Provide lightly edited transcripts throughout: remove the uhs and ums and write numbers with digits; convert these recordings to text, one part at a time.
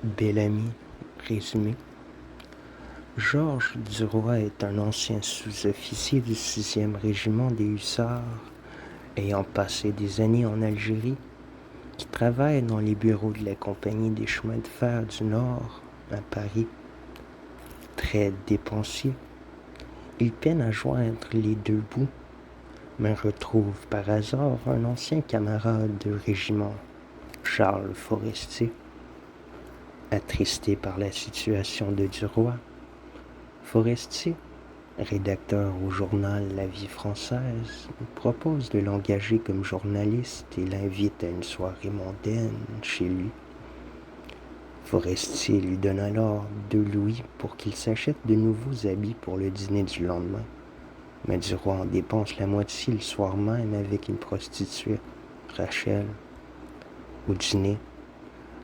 Bel-Ami, résumé. Georges Duroy est un ancien sous-officier du 6e régiment des hussards, ayant passé des années en Algérie, qui travaille dans les bureaux de la Compagnie des chemins de fer du Nord, à Paris. Très dépensier, il peine à joindre les deux bouts, mais retrouve par hasard un ancien camarade de régiment, Charles Forestier. Attristé par la situation de Duroy, Forestier, rédacteur au journal La Vie française, propose de l'engager comme journaliste et l'invite à une soirée mondaine chez lui. Forestier lui donne alors 2 louis pour qu'il s'achète de nouveaux habits pour le dîner du lendemain. Mais Duroy en dépense la moitié le soir même avec une prostituée, Rachel. Au dîner,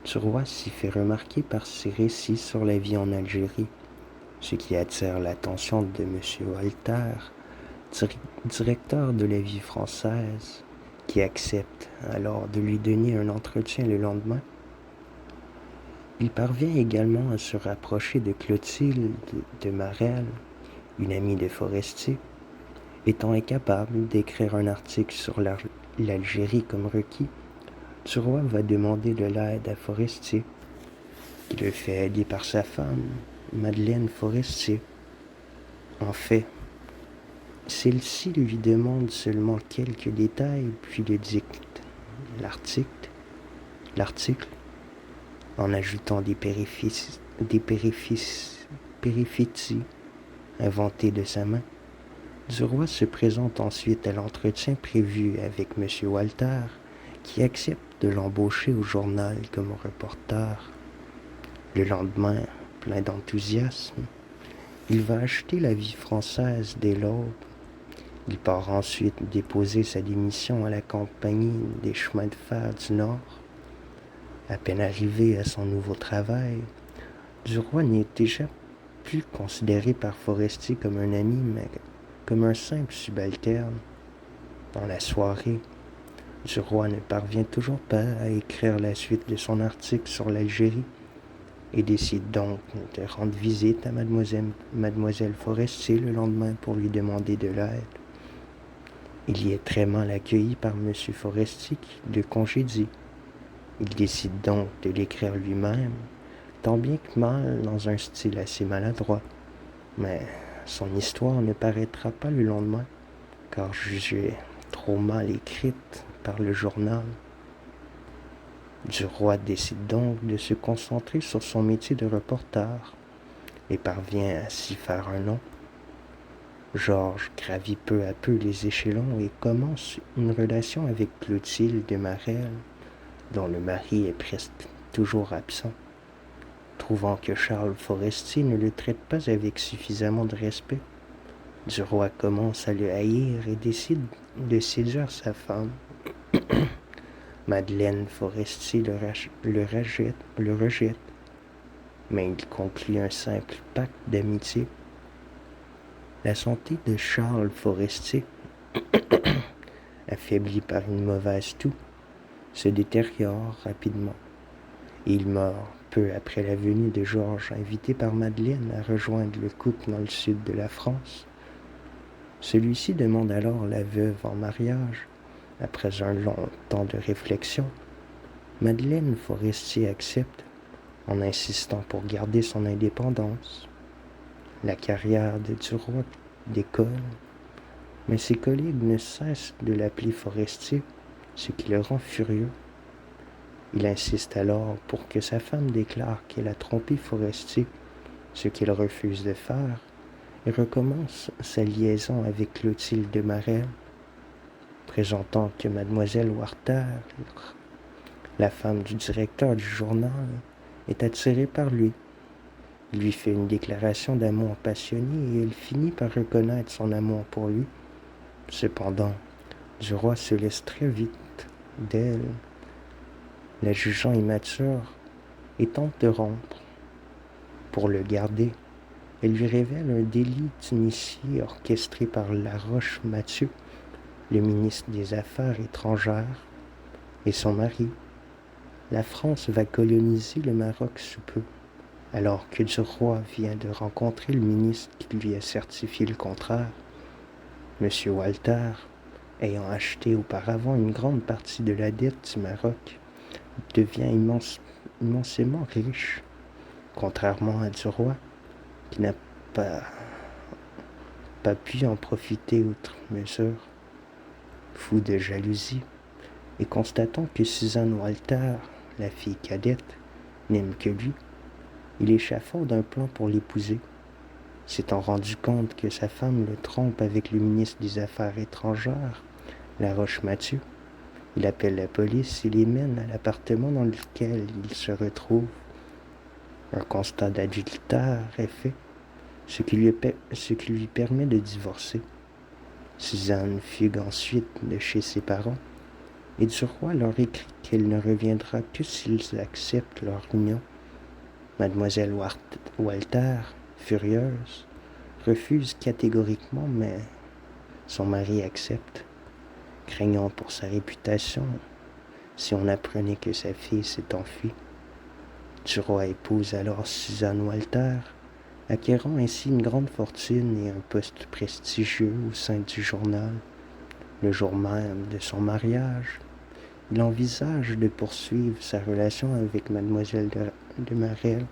Duroy s'y fait remarquer par ses récits sur la vie en Algérie, ce qui attire l'attention de M. Walter, directeur de La Vie française, qui accepte alors de lui donner un entretien le lendemain. Il parvient également à se rapprocher de Clotilde de Marelle, une amie de Forestier, étant incapable d'écrire un article sur l'Algérie comme requis. Duroy va demander de l'aide à Forestier, qui le fait aider par sa femme, Madeleine Forestier. En fait, celle-ci lui demande seulement quelques détails, puis le dicte l'article, en ajoutant des péripéties inventées de sa main. Duroy se présente ensuite à l'entretien prévu avec M. Walter, qui accepte de l'embaucher au journal comme reporter. Le lendemain, plein d'enthousiasme, il va acheter La Vie française dès l'aube. Il part ensuite déposer sa démission à la Compagnie des chemins de fer du Nord. À peine arrivé à son nouveau travail, Duroy n'est déjà plus considéré par Forestier comme un ami, mais comme un simple subalterne. Dans la soirée, Duroy ne parvient toujours pas à écrire la suite de son article sur l'Algérie et décide donc de rendre visite à Mademoiselle Forestier le lendemain pour lui demander de l'aide. Il y est très mal accueilli par M. Forestier qui le congédie. Il décide donc de l'écrire lui-même, tant bien que mal dans un style assez maladroit. Mais son histoire ne paraîtra pas le lendemain, car jugée trop mal écrite par le journal. Duroy décide donc de se concentrer sur son métier de reporter et parvient à s'y faire un nom. Georges gravit peu à peu les échelons et commence une relation avec Clotilde de Marelle, dont le mari est presque toujours absent. Trouvant que Charles Forestier ne le traite pas avec suffisamment de respect, Duroy commence à le haïr et décide de séduire sa femme. Madeleine Forestier le rejette, mais il conclut un simple pacte d'amitié. La santé de Charles Forestier, affaibli par une mauvaise toux, se détériore rapidement et il meurt peu après la venue de Georges, invité par Madeleine à rejoindre le couple dans le sud de la France. Celui-ci demande alors la veuve en mariage. Après un long temps de réflexion, Madeleine Forestier accepte, en insistant pour garder son indépendance. La carrière de Duroy décolle, mais ses collègues ne cessent de l'appeler Forestier, ce qui le rend furieux. Il insiste alors pour que sa femme déclare qu'elle a trompé Forestier, ce qu'il refuse de faire, et recommence sa liaison avec Clotilde de Marelle, présentant que Mademoiselle Walter, la femme du directeur du journal, est attirée par lui. Il lui fait une déclaration d'amour passionnée et elle finit par reconnaître son amour pour lui. Cependant, Duroy se laisse très vite d'elle, la jugeant immature, et tente de rompre. Pour le garder, elle lui révèle un délit d'initié orchestré par Laroche Mathieu, le ministre des Affaires étrangères, et son mari. La France va coloniser le Maroc sous peu, alors que Duroy vient de rencontrer le ministre qui lui a certifié le contraire. Monsieur Walter, ayant acheté auparavant une grande partie de la dette du Maroc, devient immensément riche, contrairement à Duroy, qui n'a pas, pas pu en profiter outre mesure. Fou de jalousie, et constatant que Suzanne Walter, la fille cadette, n'aime que lui, il échafaude un plan pour l'épouser. S'étant rendu compte que sa femme le trompe avec le ministre des Affaires étrangères, Laroche-Mathieu, il appelle la police et les mène à l'appartement dans lequel il se retrouve. Un constat d'adultère est fait, ce qui lui permet de divorcer. Suzanne fugue ensuite de chez ses parents, et Duroy leur écrit qu'elle ne reviendra que s'ils acceptent leur union. Mademoiselle Walter, furieuse, refuse catégoriquement, mais son mari accepte, craignant pour sa réputation si on apprenait que sa fille s'est enfuie. Duroy épouse alors Suzanne Walter, acquérant ainsi une grande fortune et un poste prestigieux au sein du journal. Le jour même de son mariage, il envisage de poursuivre sa relation avec mademoiselle de Marelle,